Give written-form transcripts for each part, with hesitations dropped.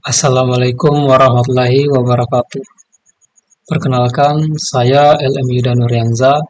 Assalamualaikum warahmatullahi wabarakatuh. Perkenalkan, saya LM Yuda Nuryanza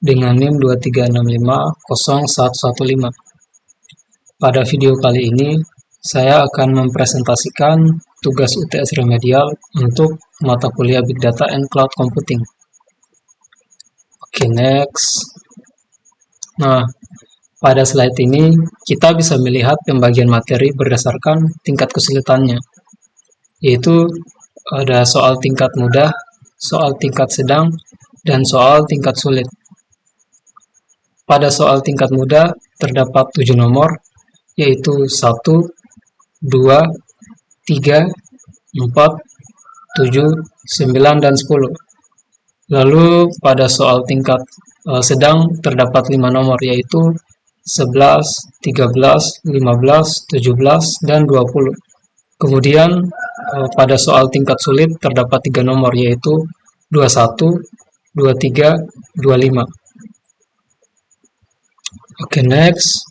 dengan NIM 236501115. Pada video kali ini, saya akan mempresentasikan tugas UTS remedial untuk mata kuliah Big Data and Cloud Computing. Oke, next. Nah, pada slide ini kita bisa melihat pembagian materi berdasarkan tingkat kesulitannya, yaitu ada soal tingkat mudah, soal tingkat sedang, dan soal tingkat sulit. Pada soal tingkat mudah terdapat 7 nomor, yaitu 1, 2, 3, 4, 7, 9, dan 10. Lalu pada soal tingkat sedang terdapat 5 nomor, yaitu 11, 13, 15, 17, dan 20. Kemudian pada soal tingkat sulit terdapat 3 nomor, yaitu 21, 23, 25. Oke, next.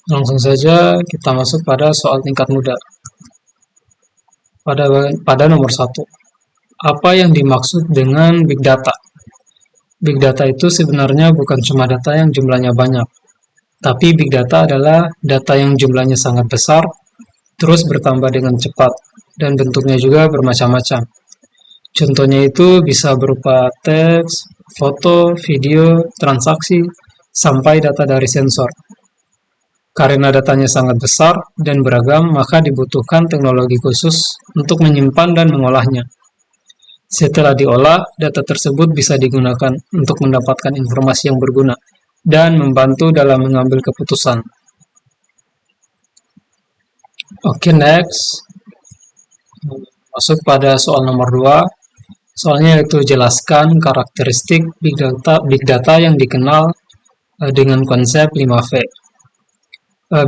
Langsung saja kita masuk pada soal tingkat mudah. Pada nomor 1. Apa yang dimaksud dengan Big Data? Big Data itu sebenarnya bukan cuma data yang jumlahnya banyak, tapi Big Data adalah data yang jumlahnya sangat besar, terus bertambah dengan cepat, dan bentuknya juga bermacam-macam. Contohnya itu bisa berupa teks, foto, video, transaksi, sampai data dari sensor. Karena datanya sangat besar dan beragam, maka dibutuhkan teknologi khusus untuk menyimpan dan mengolahnya. Setelah diolah, data tersebut bisa digunakan untuk mendapatkan informasi yang berguna dan membantu dalam mengambil keputusan. Oke, next. Masuk pada soal nomor 2. Soalnya yaitu jelaskan karakteristik Big Data yang dikenal dengan konsep 5V.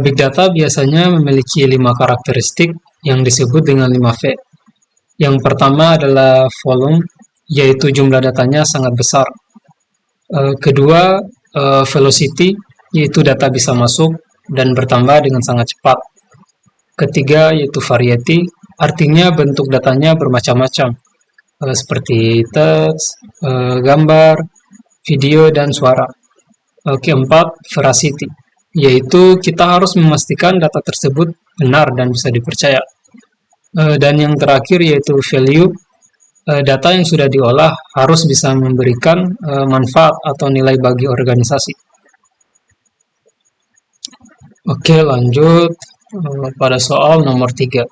Big Data biasanya memiliki 5 karakteristik yang disebut dengan 5V. Yang pertama adalah volume, yaitu jumlah datanya sangat besar. Kedua, velocity, yaitu data bisa masuk dan bertambah dengan sangat cepat. Ketiga, yaitu variety, artinya bentuk datanya bermacam-macam, seperti teks, gambar, video, dan suara. Keempat, veracity, yaitu kita harus memastikan data tersebut benar dan bisa dipercaya. Dan yang terakhir yaitu value, data yang sudah diolah harus bisa memberikan manfaat atau nilai bagi organisasi. Oke, lanjut pada soal nomor 3.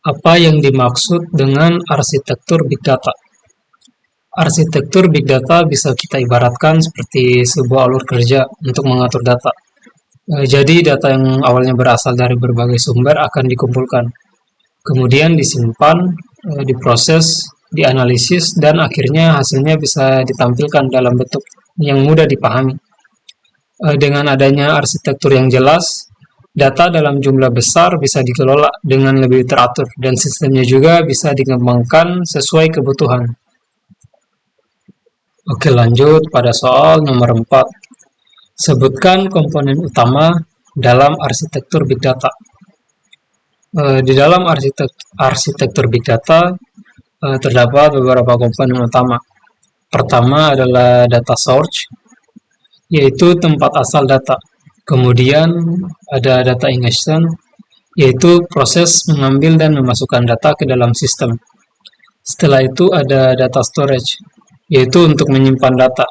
Apa yang dimaksud dengan arsitektur Big Data? Arsitektur Big Data bisa kita ibaratkan seperti sebuah alur kerja untuk mengatur data. Jadi data yang awalnya berasal dari berbagai sumber akan dikumpulkan, kemudian disimpan, diproses, dianalisis, dan akhirnya hasilnya bisa ditampilkan dalam bentuk yang mudah dipahami. Dengan adanya arsitektur yang jelas, data dalam jumlah besar bisa dikelola dengan lebih teratur, dan sistemnya juga bisa dikembangkan sesuai kebutuhan. Oke, lanjut pada soal nomor 4. Sebutkan komponen utama dalam arsitektur Big Data. Di dalam arsitektur Big Data terdapat beberapa komponen utama. Pertama adalah data source, yaitu tempat asal data. Kemudian ada data ingestion, yaitu proses mengambil dan memasukkan data ke dalam sistem. Setelah itu ada data storage, yaitu untuk menyimpan data.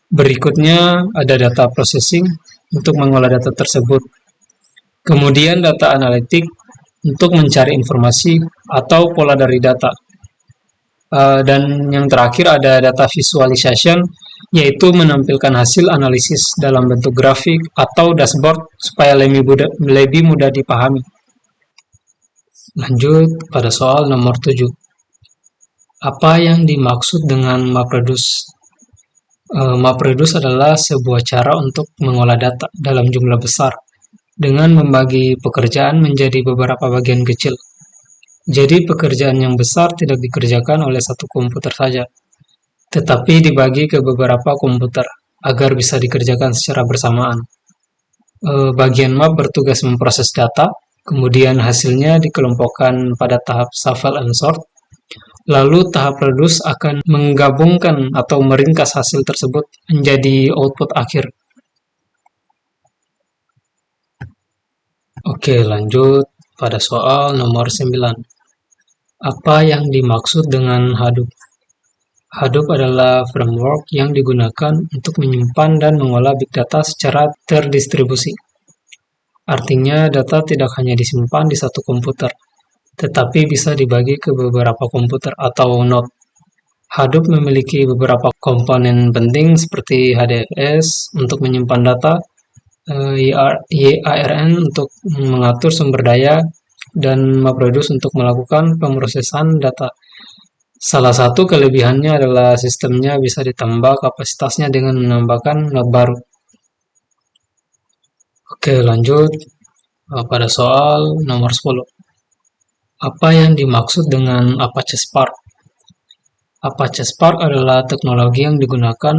Berikutnya ada data processing untuk mengolah data tersebut. Kemudian data analitik untuk mencari informasi atau pola dari data. Dan yang terakhir ada data visualization, yaitu menampilkan hasil analisis dalam bentuk grafik atau dashboard supaya lebih mudah dipahami. Lanjut pada soal nomor 7. Apa yang dimaksud dengan MapReduce? MapReduce adalah sebuah cara untuk mengolah data dalam jumlah besar dengan membagi pekerjaan menjadi beberapa bagian kecil. Jadi pekerjaan yang besar tidak dikerjakan oleh satu komputer saja, tetapi dibagi ke beberapa komputer agar bisa dikerjakan secara bersamaan. Bagian map bertugas memproses data, Kemudian hasilnya dikelompokkan pada tahap shuffle and sort. Lalu tahap reduce akan menggabungkan atau meringkas hasil tersebut menjadi output akhir. Oke, lanjut pada soal nomor 9. Apa yang dimaksud dengan Hadoop? Hadoop adalah framework yang digunakan untuk menyimpan dan mengolah big data secara terdistribusi. Artinya, data tidak hanya disimpan di satu komputer, tetapi bisa dibagi ke beberapa komputer atau node. Hadoop memiliki beberapa komponen penting seperti HDFS untuk menyimpan data, YARN untuk mengatur sumber daya, dan MapReduce untuk melakukan pemrosesan data. Salah satu kelebihannya adalah sistemnya bisa ditambah kapasitasnya dengan menambahkan node baru. Oke, lanjut pada soal nomor 10. Apa yang dimaksud dengan Apache Spark? Apache Spark adalah teknologi yang digunakan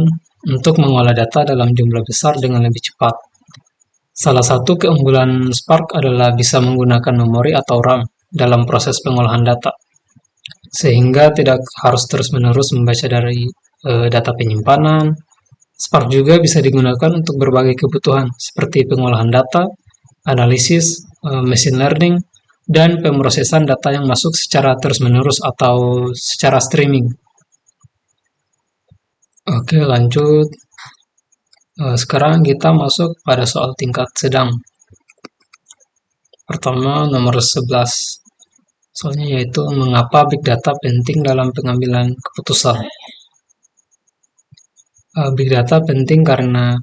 untuk mengolah data dalam jumlah besar dengan lebih cepat. Salah satu keunggulan Spark adalah bisa menggunakan memori atau RAM dalam proses pengolahan data, sehingga tidak harus terus-menerus membaca dari data penyimpanan. Spark juga bisa digunakan untuk berbagai kebutuhan seperti pengolahan data, analisis, machine learning, dan pemrosesan data yang masuk secara terus-menerus atau secara streaming. Oke, lanjut. Sekarang kita masuk pada soal tingkat sedang. Pertama, nomor 11. Soalnya yaitu mengapa big data penting dalam pengambilan keputusan. Big data penting karena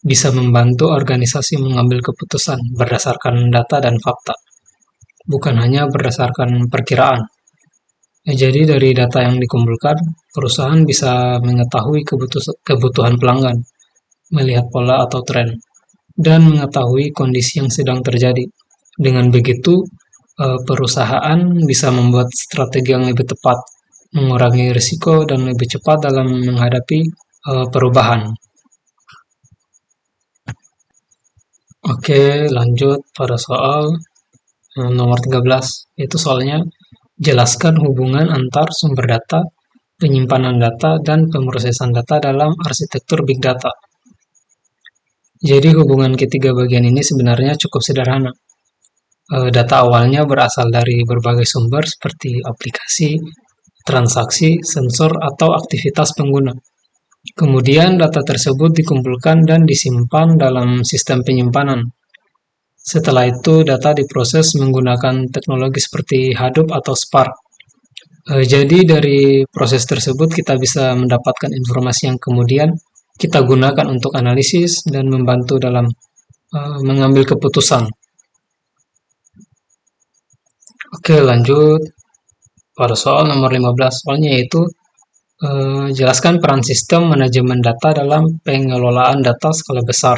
bisa membantu organisasi mengambil keputusan berdasarkan data dan fakta, bukan hanya berdasarkan perkiraan. Jadi dari data yang dikumpulkan, perusahaan bisa mengetahui kebutuhan pelanggan, melihat pola atau tren, dan mengetahui kondisi yang sedang terjadi. Dengan begitu, perusahaan bisa membuat strategi yang lebih tepat, mengurangi risiko, dan lebih cepat dalam menghadapi perubahan. Oke, lanjut pada soal nomor 13, yaitu soalnya jelaskan hubungan antar sumber data, penyimpanan data, dan pemrosesan data dalam arsitektur big data. Jadi hubungan ketiga bagian ini sebenarnya cukup sederhana. Data awalnya berasal dari berbagai sumber seperti aplikasi, transaksi, sensor, atau aktivitas pengguna. Kemudian data tersebut dikumpulkan dan disimpan dalam sistem penyimpanan. Setelah itu data diproses menggunakan teknologi seperti Hadoop atau Spark. Jadi dari proses tersebut kita bisa mendapatkan informasi yang kemudian kita gunakan untuk analisis dan membantu dalam mengambil keputusan. Oke, lanjut pada soal nomor 15. Soalnya yaitu jelaskan peran sistem manajemen data dalam pengelolaan data skala besar.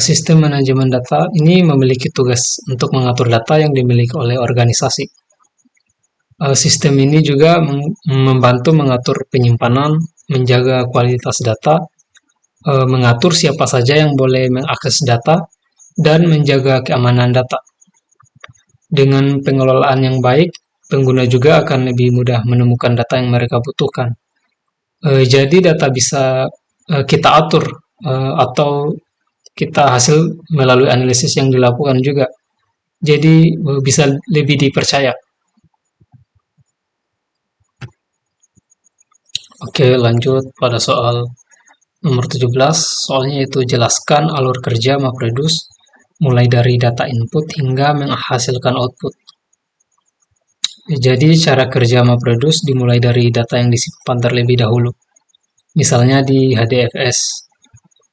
Sistem manajemen data ini memiliki tugas untuk mengatur data yang dimiliki oleh organisasi. Sistem ini juga membantu mengatur penyimpanan, menjaga kualitas data, mengatur siapa saja yang boleh mengakses data, dan menjaga keamanan data. Dengan pengelolaan yang baik, pengguna juga akan lebih mudah menemukan data yang mereka butuhkan. Jadi data bisa kita atur atau kita hasil melalui analisis yang dilakukan juga. Jadi bisa lebih dipercaya. Oke, lanjut pada soal nomor 17. Soalnya itu jelaskan alur kerja MapReduce mulai dari data input hingga menghasilkan output. Jadi cara kerja MapReduce dimulai dari data yang disimpan terlebih dahulu, misalnya di HDFS.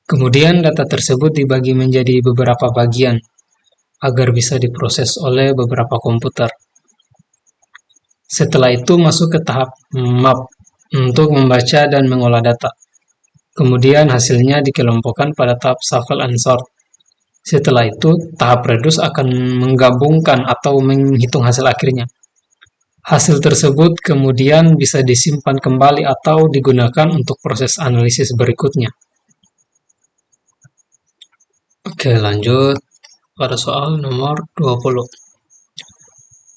Kemudian data tersebut dibagi menjadi beberapa bagian agar bisa diproses oleh beberapa komputer. Setelah itu masuk ke tahap map untuk membaca dan mengolah data. Kemudian hasilnya dikelompokkan pada tahap shuffle and sort. Setelah itu, tahap reduce akan menggabungkan atau menghitung hasil akhirnya. Hasil tersebut kemudian bisa disimpan kembali atau digunakan untuk proses analisis berikutnya. Oke, lanjut pada soal nomor 20,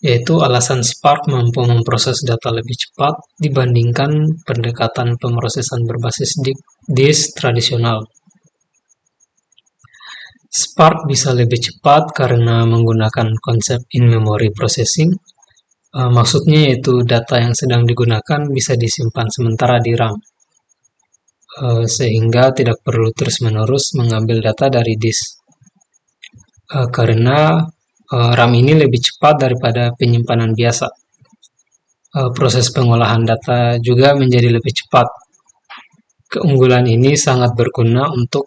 yaitu alasan Spark mampu memproses data lebih cepat dibandingkan pendekatan pemrosesan berbasis disk tradisional. Spark bisa lebih cepat karena menggunakan konsep in-memory processing. Maksudnya yaitu data yang sedang digunakan bisa disimpan sementara di RAM, sehingga tidak perlu terus-menerus mengambil data dari disk. Karena RAM ini lebih cepat daripada penyimpanan biasa. Proses pengolahan data juga menjadi lebih cepat. Keunggulan ini sangat berguna untuk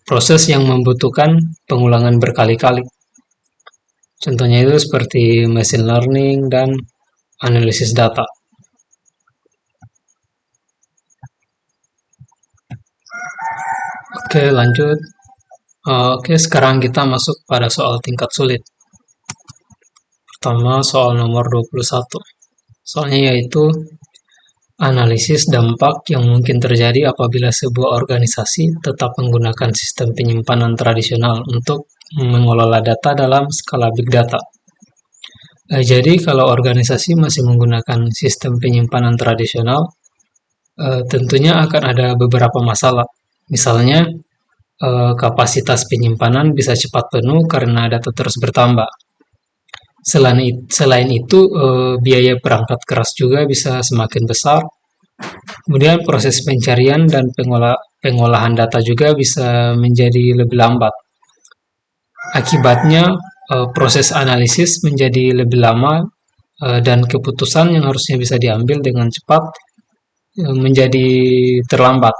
proses yang membutuhkan pengulangan berkali-kali. Contohnya itu seperti machine learning dan analisis data. Oke, lanjut. Oke, sekarang kita masuk pada soal tingkat sulit. Pertama, soal nomor 21. Soalnya yaitu analisis dampak yang mungkin terjadi apabila sebuah organisasi tetap menggunakan sistem penyimpanan tradisional untuk mengelola data dalam skala big data. Jadi kalau organisasi masih menggunakan sistem penyimpanan tradisional, tentunya akan ada beberapa masalah. Misalnya, kapasitas penyimpanan bisa cepat penuh karena data terus bertambah. Selain itu, biaya perangkat keras juga bisa semakin besar. Kemudian proses pencarian dan pengolahan data juga bisa menjadi lebih lambat. Akibatnya, proses analisis menjadi lebih lama dan keputusan yang harusnya bisa diambil dengan cepat menjadi terlambat.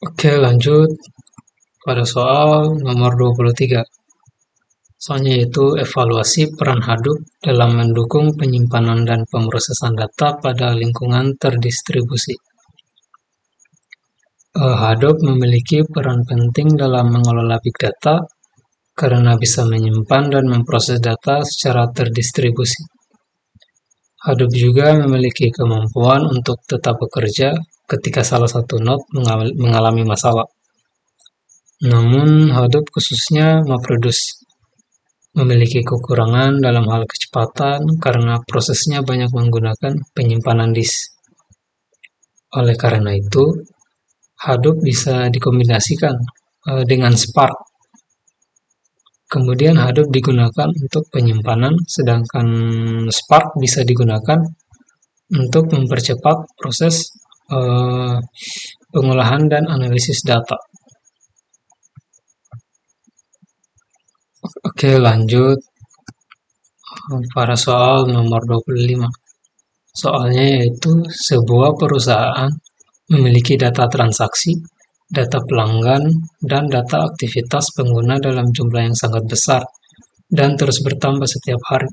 Oke, lanjut pada soal nomor 23. Soalnya yaitu evaluasi peran Hadoop dalam mendukung penyimpanan dan pemrosesan data pada lingkungan terdistribusi. Hadoop memiliki peran penting dalam mengelola big data karena bisa menyimpan dan memproses data secara terdistribusi. Hadoop juga memiliki kemampuan untuk tetap bekerja ketika salah satu node mengalami masalah. Namun, Hadoop khususnya MapReduce memiliki kekurangan dalam hal kecepatan karena prosesnya banyak menggunakan penyimpanan disk. Oleh karena itu, Hadoop bisa dikombinasikan dengan Spark. Kemudian Hadoop digunakan untuk penyimpanan, sedangkan Spark bisa digunakan untuk mempercepat proses pengolahan dan analisis data. Oke, lanjut pada soal nomor 25. Soalnya yaitu sebuah perusahaan memiliki data transaksi, data pelanggan, dan data aktivitas pengguna dalam jumlah yang sangat besar dan terus bertambah setiap hari.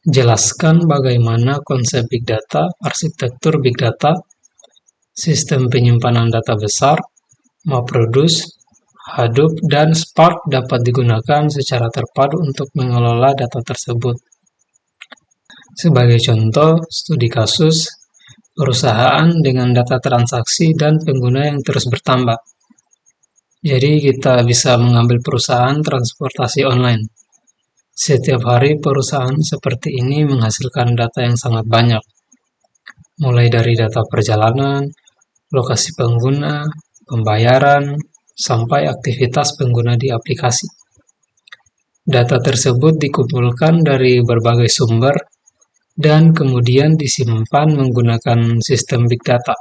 Jelaskan bagaimana konsep big data, arsitektur big data, sistem penyimpanan data besar, MapReduce, Hadoop, dan Spark dapat digunakan secara terpadu untuk mengelola data tersebut. Sebagai contoh, studi kasus perusahaan dengan data transaksi dan pengguna yang terus bertambah. Jadi kita bisa mengambil perusahaan transportasi online. Setiap hari perusahaan seperti ini menghasilkan data yang sangat banyak, mulai dari data perjalanan, lokasi pengguna, pembayaran, sampai aktivitas pengguna di aplikasi. Data tersebut dikumpulkan dari berbagai sumber dan kemudian disimpan menggunakan sistem big data.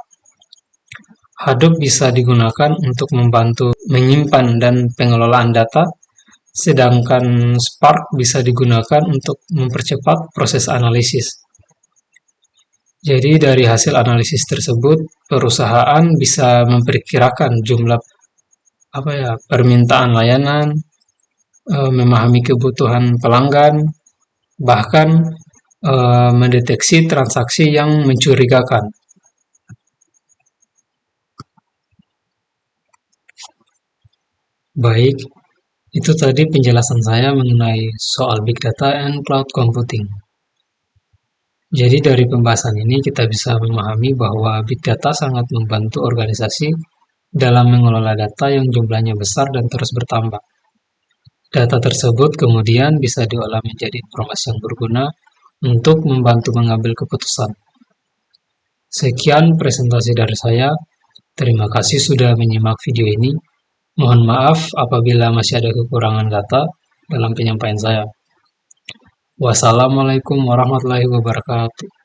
Hadoop bisa digunakan untuk membantu menyimpan dan pengelolaan data, sedangkan Spark bisa digunakan untuk mempercepat proses analisis. Jadi dari hasil analisis tersebut, perusahaan bisa memperkirakan jumlah permintaan layanan, memahami kebutuhan pelanggan, bahkan mendeteksi transaksi yang mencurigakan. Baik, itu tadi penjelasan saya mengenai soal Big Data and Cloud Computing. Jadi dari pembahasan ini kita bisa memahami bahwa big data sangat membantu organisasi dalam mengelola data yang jumlahnya besar dan terus bertambah. Data tersebut kemudian bisa diolah menjadi informasi yang berguna untuk membantu mengambil keputusan. Sekian presentasi dari saya. Terima kasih sudah menyimak video ini. Mohon maaf apabila masih ada kekurangan data dalam penyampaian saya. Wassalamualaikum warahmatullahi wabarakatuh.